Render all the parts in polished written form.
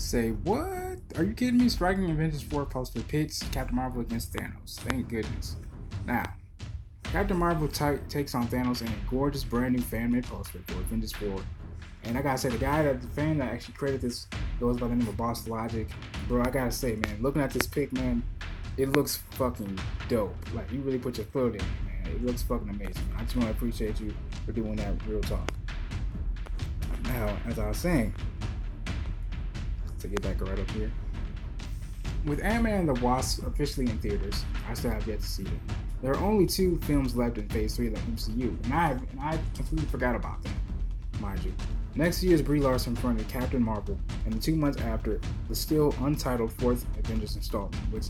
Say what? Are you kidding me? Striking Avengers 4 poster pits Captain Marvel against Thanos. Thank goodness. Now, Captain Marvel takes on Thanos in a gorgeous brand new fan-made poster for Avengers 4. And I gotta say, the fan that actually created this goes by the name of Boss Logic. Bro, I gotta say, man, looking at this pic, man, it looks fucking dope. Like, you really put your foot in it, man. It looks fucking amazing. I just want to appreciate you for doing that, real talk. Now, as I was saying, to get back right up here, with Ant-Man and the Wasp officially in theaters, I still have yet to see it. There are only 2 films left in Phase 3 of the MCU, and I completely forgot about them, mind you. Next year's Brie Larson fronted Captain Marvel, and 2 months after, the still untitled 4th Avengers installment, which,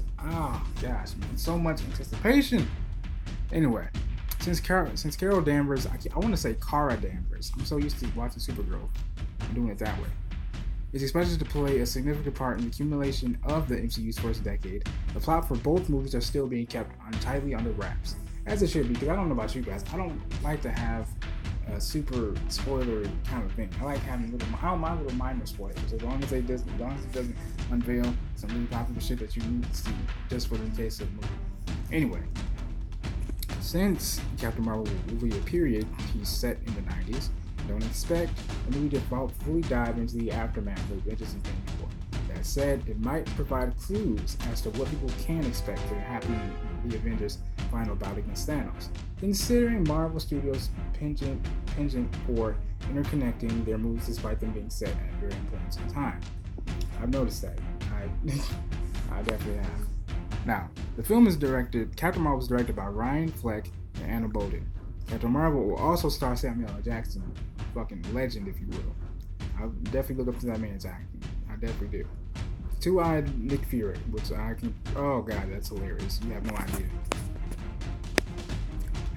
gosh, man, so much anticipation. Anyway, since Carol Danvers, I want to say Kara Danvers, I'm so used to watching Supergirl and doing it that way, is expected to play a significant part in the accumulation of the MCU's first decade. The plot for both movies are still being kept tightly under wraps, as it should be, because I don't know about you guys, I don't like to have a super spoiler kind of thing. I like having I don't mind little minor spoilers, as long as it doesn't unveil some really popular shit that you need to see just for the case of the movie. Anyway, since Captain Marvel will be a period piece set in the 90s, don't expect the movie to fully dive into the aftermath of Avengers Infinity War. That said, it might provide clues as to what people can expect to happen in the Avengers' final bout against Thanos, considering Marvel Studios' penchant for interconnecting their movies despite them being set at varying points in time. I've noticed that. I definitely have. Now, the film Captain Marvel is directed by Ryan Fleck and Anna Boden. Captain Marvel will also star Samuel L. Jackson, fucking legend, if you will. I'll definitely look up to that man's acting. I definitely do. Two-eyed Nick Fury, which I can. Oh god, that's hilarious. You have no idea.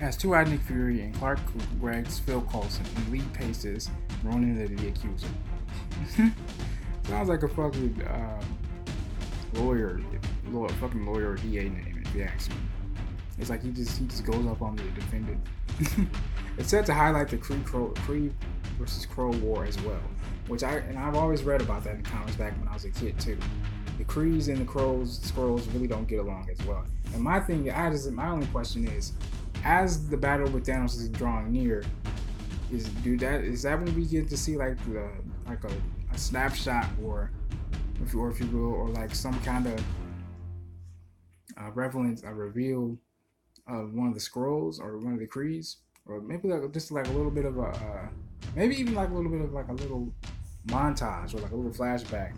As Two-eyed Nick Fury and Clark Gregg's Phil Coulson and Lee Pace's Ronan the Accuser. Sounds like a fucking lawyer or DA name, if you ask me. It's like he just goes up on the defendant. It's set to highlight the Kree versus Crow War as well, I've always read about that in comics back when I was a kid too. The Krees and the Skrulls really don't get along as well. And my only question is, as the battle with Thanos is drawing near, is that when we get to see like a snapshot or if you will, or like some kind of reveal of one of the Skrulls or one of the Krees, or maybe just like a little bit of a little montage or like a little flashback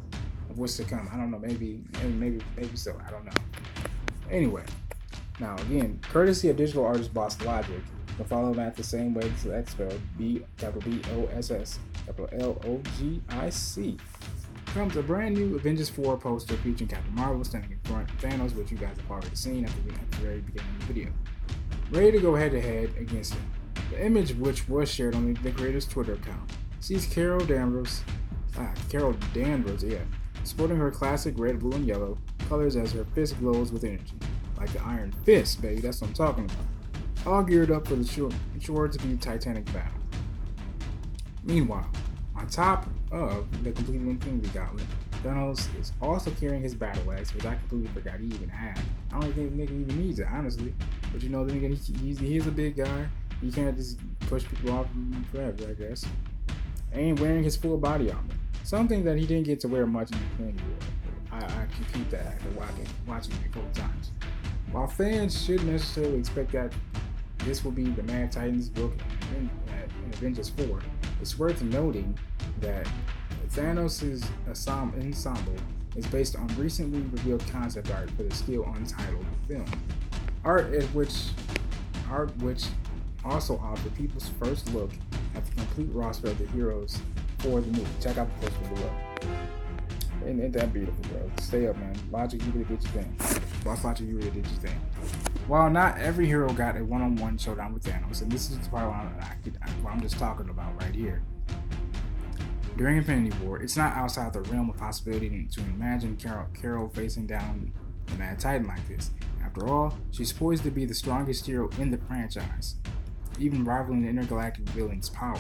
of what's to come. I don't know, maybe so. I don't know. Anyway, now again, courtesy of digital artist Boss Logic, you can follow him at the same way that's spelled BOSS LOGIC. Comes a brand new Avengers 4 poster featuring Captain Marvel standing in front of Thanos, which you guys have already seen at the very beginning of the video. Ready to go head to head against him. The image, which was shared on the creator's Twitter account, sees Carol Danvers, sporting her classic red, blue, and yellow colors as her fist glows with energy. Like the Iron Fist, baby, that's what I'm talking about. All geared up for the sure to be Titanic battle. Meanwhile, on top of the complete Infinity Gauntlet, Thanos is also carrying his battle axe, which I completely forgot he even had. I don't think the nigga even needs it, honestly. But you know, then again, he's a big guy. He can't just push people off forever, I guess. And wearing his full body armor. Something that he didn't get to wear much in the Infinity War. I compete that after watching it a couple times. While fans shouldn't necessarily expect that this will be the Mad Titans book in Avengers 4, it's worth noting that Thanos' ensemble is based on recently revealed concept art for the still untitled film. Art which also offered people's first look at the complete roster of the heroes for the movie. Check out the poster below. Ain't that beautiful, bro? Stay up, man. Logic, you really did your thing. Boss Logic, you really did your thing. While not every hero got a one-on-one showdown with Thanos, and this is the part what I'm just talking about right here. During Infinity War, it's not outside the realm of possibility to imagine Carol facing down a Mad Titan like this. After all, she's poised to be the strongest hero in the franchise, even rivaling the intergalactic villain's power.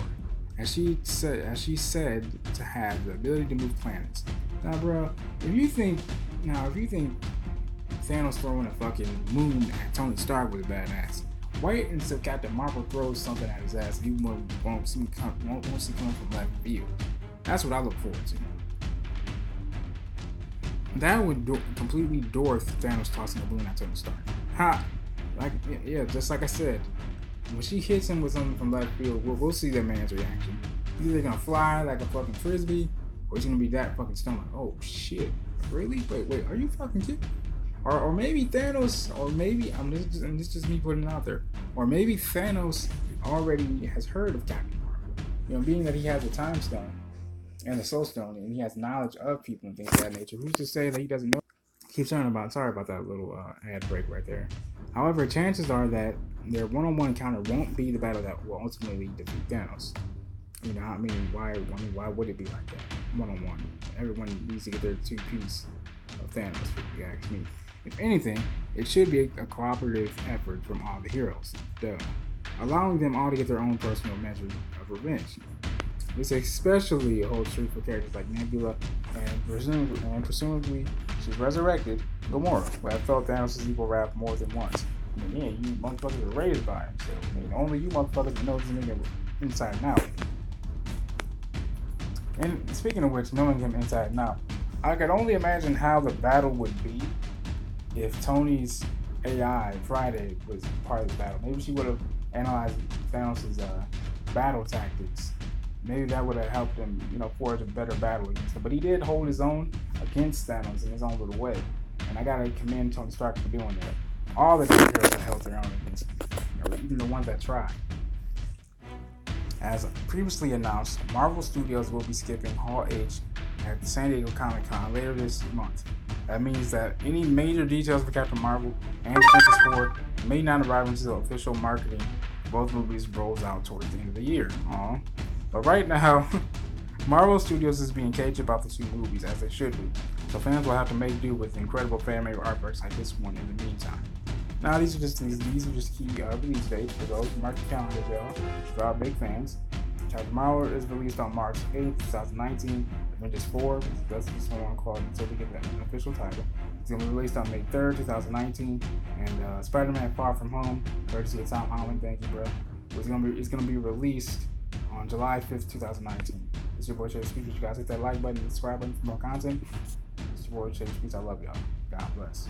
As she said to have the ability to move planets, Now, bro, if you think Thanos throwing a fucking moon at Tony Stark was badass, wait until Captain Marvel throws something at his ass and he won't see coming from left field. That's what I look forward to. That would completely dwarf Thanos tossing a balloon at Tony Stark. Ha! Like, yeah, just like I said, when she hits him with something from left field, we'll see that man's reaction. He's either gonna fly like a fucking frisbee, or he's gonna be that fucking stunned like, oh shit, really? Wait, are you fucking kidding? Or maybe Thanos, or maybe this is just me putting it out there, or maybe Thanos already has heard of Captain Marvel. You know, being that he has the Time Stone and the Soul Stone, and he has knowledge of people and things of that nature. Who's to say that he doesn't know? Keep talking about. Sorry about that little ad break right there. However, chances are that their one-on-one encounter won't be the battle that will ultimately defeat Thanos. You know, why would it be like that? One-on-one. Everyone needs to get their two-piece of Thanos, if you ask me. If anything, it should be a cooperative effort from all the heroes, allowing them all to get their own personal measure of revenge. This especially holds true for characters like Nebula and presumably she's resurrected Gamora, who have felt Thanos' evil wrath more than once. I mean, yeah, you motherfuckers are raised by him, so I mean, only you motherfuckers know this nigga inside and out. And speaking of which, knowing him inside and out, I could only imagine how the battle would be if Tony's AI, Friday, was part of the battle. Maybe she would have analyzed Thanos' battle tactics. Maybe that would have helped him, forge a better battle against him. But he did hold his own against Thanos in his own little way. And I gotta commend Tony Stark for doing that. All the heroes have held their own against him, even the ones that tried. As previously announced, Marvel Studios will be skipping Hall H at the San Diego Comic-Con later this month. That means that any major details for Captain Marvel and Avengers 4 may not arrive until official marketing for both movies rolls out towards the end of the year. But right now, Marvel Studios is being cagey about the two movies, as they should be. So fans will have to make do with incredible fan-made artworks like this one in the meantime. Now these are just key release dates for those who mark the calendar, y'all. For our big fans, Captain Marvel is released on March 8th, 2019. Avengers 4, that's just what I want to call it until we get that official title. It's going to be released on May 3rd, 2019. And Spider-Man Far From Home, courtesy of Tom Holland, thank you, bro. It's going to be released on July 5th, 2019. It's your boy Chase Speaks. You guys hit that like button and subscribe button for more content. It's your boy Chase Speaks. I love y'all. God bless.